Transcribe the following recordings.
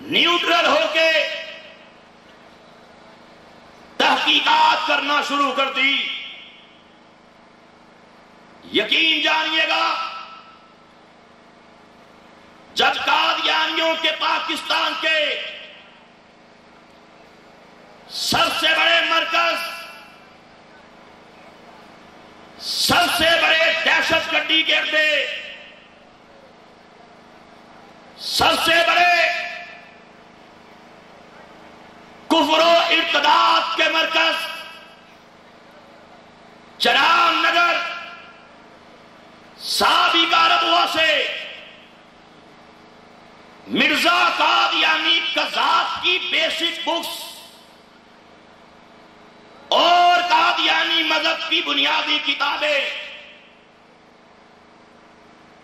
Neutral ہو کے تحقیقات کرنا شروع کر دی. یقین جانیے گا جب قادیانیوں کے پاکستان کے سب سے بڑے مرکز، سب سے بڑے دہشت گردی کے اڈے، سب سے بڑے کفر و ارتداد کے مرکز چرام نگر سابقہ ربوہ سے مرزا قادیانی قذات کی بیسک بکس اور قادیانی مذہب کی بنیادی کتابیں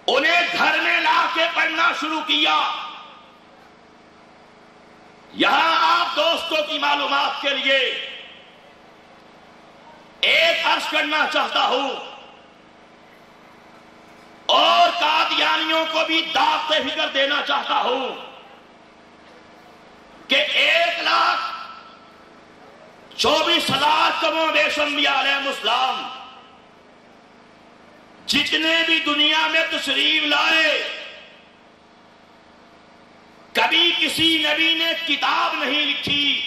انہیں گھر میں لا کے پڑھنا شروع کیا. یہاں آپ دوستوں کی معلومات کے لیے ایک عرض کرنا چاہتا ہوں اور قادیانیوں کو بھی دعوت فکر دینا چاہتا ہوں کہ 1,24,000 کم و بیش انبیاء علیہ السلام جتنے بھی دنیا میں تشریف لائے، کبھی کسی نبی نے کتاب نہیں لکھی.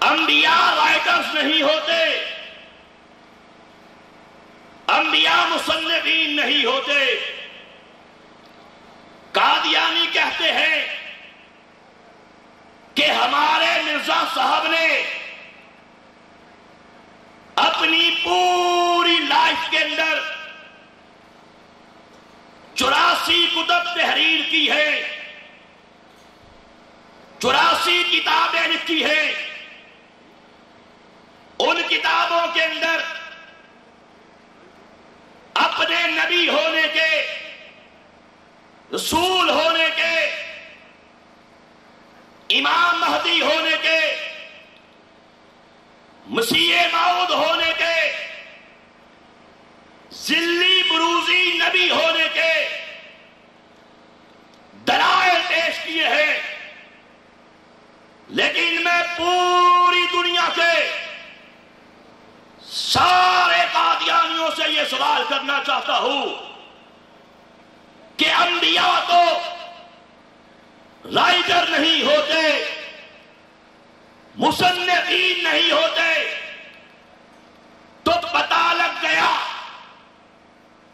انبیاء رائٹرز نہیں ہوتے، انبیاء مصنفین نہیں ہوتے. قادیانی کہتے ہیں کہ ہمارے مرزا صاحب نے اپنی پوری لائف کے اندر 84 کتب تحریر کی ہے، 84 کتابیں لکھی ہیں. ان کتابوں کے اندر اپنے نبی ہونے کے، رسول ہونے کے، امام مہدی ہونے کے، مسیح موعود ہونے کے، ذلی بروزی نبی ہونے کے دلائل پیش کیے ہیں. لیکن میں پوری دنیا کے سارے قادیانیوں سے یہ سوال کرنا چاہتا ہوں کہ انبیاء تو رائٹر نہیں ہوتے، مصنفین نہیں ہوتے، تو پتہ لگ گیا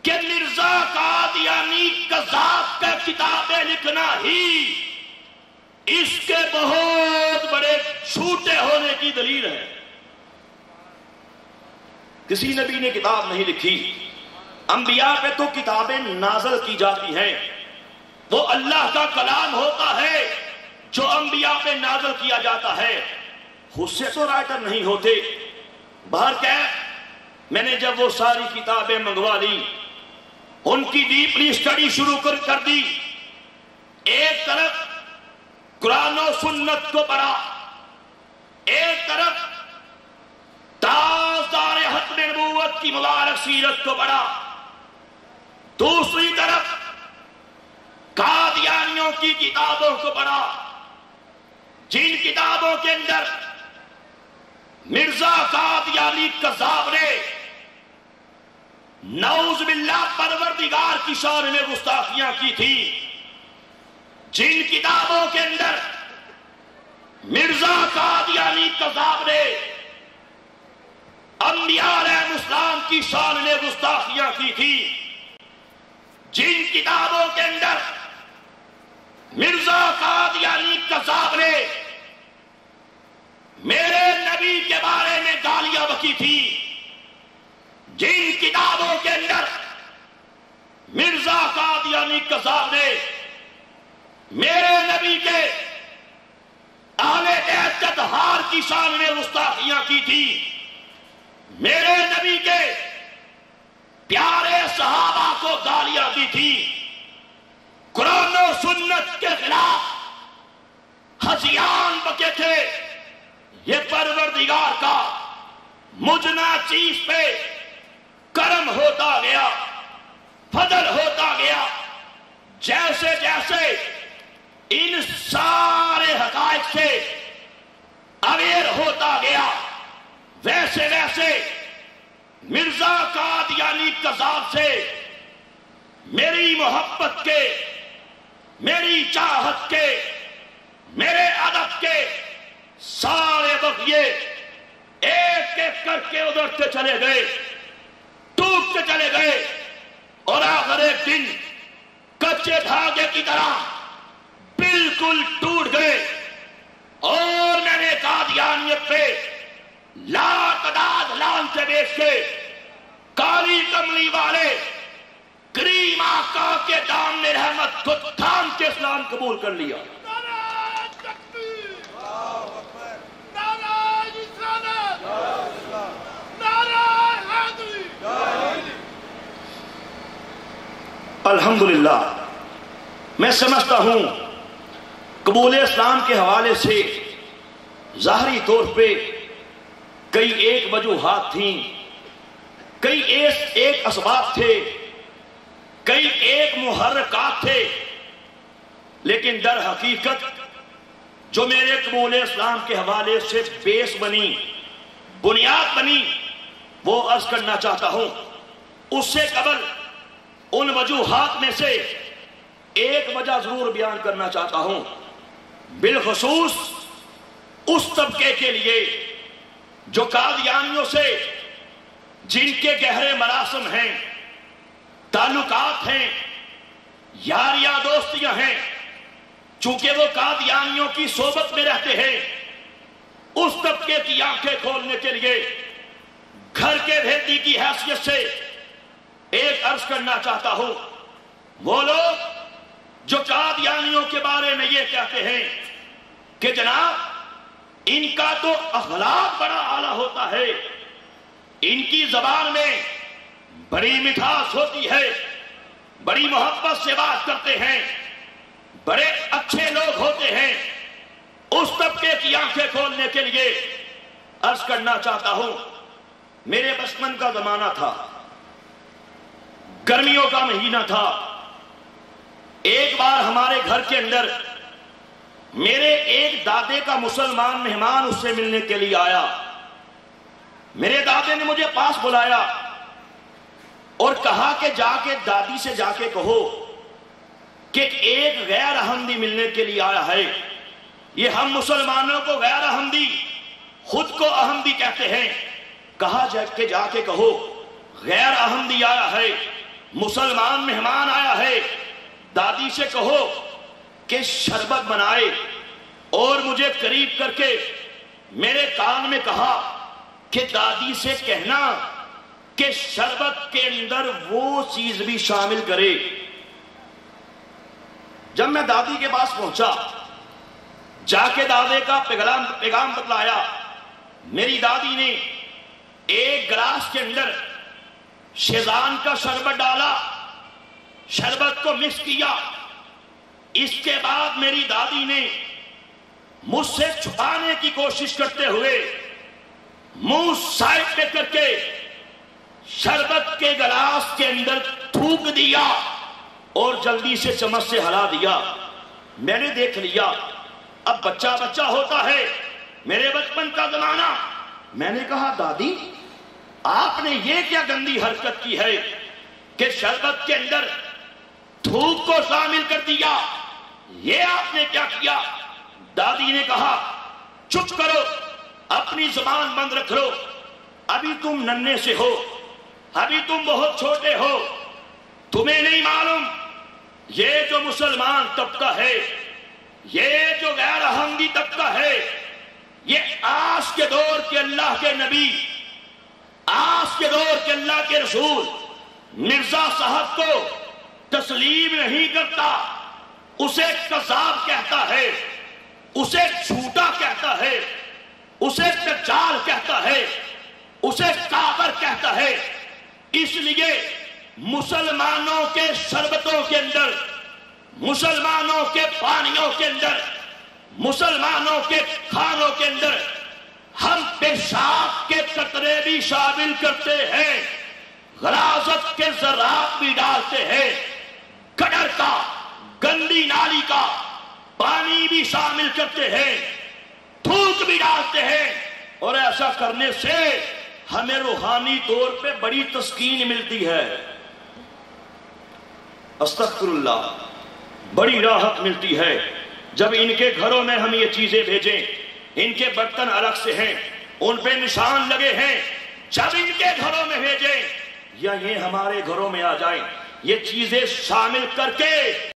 کہ مرزا قادیانی قذات کا کتابیں لکھنا ہی اس کے بہت بڑے جھوٹے ہونے کی دلیل ہے. کسی نبی نے کتاب نہیں لکھی. انبیاء پہ تو کتابیں نازل کی جاتی ہیں، وہ اللہ کا کلام ہوتا ہے جو انبیاء پہ نازل کیا جاتا ہے. خود سے تو رائٹر نہیں ہوتے. باہر کیا میں نے جب وہ ساری کتابیں منگوا لی، ان کی ڈیپلی اسٹڈی شروع کر دی، ایک طرف قرآن و سنت کو پڑھا، ایک طرف تاجدار ختم نبوت کی مبارک سیرت کو پڑھا، دوسری طرف قادیانیوں کی کتابوں کو پڑھا، جن کتابوں کے اندر مرزا قادیانی قذاب نے نعوذ باللہ پروردگار کی شان میں گستاخیاں کی تھی، جن کتابوں کے اندر مرزا قادیانی قذاب نے انبیاء علیہ السلام کی شان میں گستاخیاں کی تھی، جن کتابوں کے اندر مرزا قادیانی قذاب نے میرے نبی کے بارے میں گالیاں بکی تھی، جن کتابوں کے اندر مرزا قادیانی قذاب نے میرے نبی کے اہل بیت اطہار کی شان میں گستاخیاں کی تھی، میرے نبی کے پیارے صحابہ کو گالیاں دی تھی، قرآن و سنت کے خلاف ہذیان بکے تھے. یہ پروردگار کا مجنا چیز پہ کرم ہوتا گیا، فضل ہوتا گیا. جیسے جیسے ان سارے حقائق سے اویئر ہوتا گیا، ویسے ویسے مرزا قادیانی قذاب سے میری محبت کے، میری چاہت کے، میرے ادب کے سارے بغیے ایک ایک کر کے ادھرتے چلے گئے، ٹوٹتے چلے گئے، اور آخر ایک دن کچے دھاگے کی طرح بالکل ٹوٹ گئے، اور میں نے قادیانیت پہ لاتعداد لعنتیں بیچ کے کالی کملی والے کریم آقا کے دامن رحمت کو تھام کے اسلام قبول کر لیا۔ الحمدللہ میں سمجھتا ہوں قبول اسلام کے حوالے سے ظاہری طور پہ کئی ایک وجوہات تھیں، کئی ایک اسباب تھے، کئی ایک محرکات تھے، لیکن در حقیقت جو میرے قبول اسلام کے حوالے سے بیس بنی، بنیاد بنی، وہ عرض کرنا چاہتا ہوں۔ اس سے قبل ان وجوہات میں سے ایک وجہ ضرور بیان کرنا چاہتا ہوں، بالخصوص اس طبقے کے لیے جو قادیانیوں سے جن کے گہرے مراسم ہیں، تعلقات ہیں، یاریاں دوستیاں ہیں، چونکہ وہ قادیانیوں کی صحبت میں رہتے ہیں، اس طبقے کی آنکھیں کھولنے کے لیے گھر کے بھیدی کی حیثیت سے ایک عرض کرنا چاہتا ہوں۔ وہ لوگ جو قادیانیوں کے بارے میں یہ کہتے ہیں کہ جناب ان کا تو اخلاق بڑا اعلیٰ ہوتا ہے، ان کی زبان میں بڑی مٹھاس ہوتی ہے، بڑی محبت سے بات کرتے ہیں، بڑے اچھے لوگ ہوتے ہیں، اس طبقے کی آنکھیں کھولنے کے لیے عرض کرنا چاہتا ہوں۔ میرے بچپن کا زمانہ تھا، گرمیوں کا مہینہ تھا، ایک بار ہمارے گھر کے اندر میرے ایک دادے کا مسلمان مہمان اس سے ملنے کے لیے آیا۔ میرے دادے نے مجھے پاس بلایا اور کہا کہ جا کے دادی سے جا کے کہو کہ ایک غیر احمدی ملنے کے لیے آیا ہے۔ یہ ہم مسلمانوں کو غیر احمدی، خود کو احمدی کہتے ہیں، کہا کہ جا کے کہو غیر احمدی آیا ہے، مسلمان مہمان آیا ہے، دادی سے کہو کہ شربت بنائے، اور مجھے قریب کر کے میرے کان میں کہا کہ دادی سے کہنا کہ شربت کے اندر وہ چیز بھی شامل کرے۔ جب میں دادی کے پاس پہنچا، جا کے دادے کا پیغام بتلایا، میری دادی نے ایک گلاس کے اندر شیزان کا شربت ڈالا، شربت کو مکس کیا۔ اس کے بعد میری دادی نے مجھ سے چھپانے کی کوشش کرتے ہوئے منہ سائڈ پہ کر کے شربت کے گلاس کے اندر تھوک دیا اور جلدی سے چمچ سے ہلا دیا۔ میں نے دیکھ لیا، اب بچہ بچہ ہوتا ہے، میرے بچپن کا زمانہ۔ میں نے کہا دادی آپ نے یہ کیا گندی حرکت کی ہے کہ شربت کے اندر تھوک کو شامل کر دیا، یہ آپ نے کیا کیا؟ دادی نے کہا چپ کرو، اپنی زبان بند رکھ لو، ابھی تم ننھے سے ہو، ابھی تم بہت چھوٹے ہو، تمہیں نہیں معلوم یہ جو مسلمان طبقہ ہے، یہ جو غیر احمدی طبقہ ہے، یہ آج کے دور کے اللہ کے نبی، آج کے دور کے اللہ کے رسول مرزا صاحب کو تسلیم نہیں کرتا، اسے کذاب کہتا ہے، اسے جھوٹا کہتا ہے، اسے دجال کہتا ہے، اسے کافر کہتا ہے۔ اس لیے مسلمانوں کے شربتوں کے اندر، مسلمانوں کے پانیوں کے اندر، مسلمانوں کے کھانوں کے اندر ہم پیشاب کے قطرے بھی شامل کرتے ہیں، غلاظت کے ذرات بھی ڈالتے ہیں، قدر کا، پانی بھی شامل کرتے ہیں، تھوک بھی ڈالتے ہیں، اور ایسا کرنے سے ہمیں روحانی طور پہ بڑی تسکین ملتی ہے، استغفر اللہ، بڑی راحت ملتی ہے۔ جب ان کے گھروں میں ہم یہ چیزیں بھیجیں، ان کے برتن الگ سے ہیں، ان پہ نشان لگے ہیں، جب ان کے گھروں میں بھیجیں یا یہ ہمارے گھروں میں آ جائیں، یہ چیزیں شامل کر کے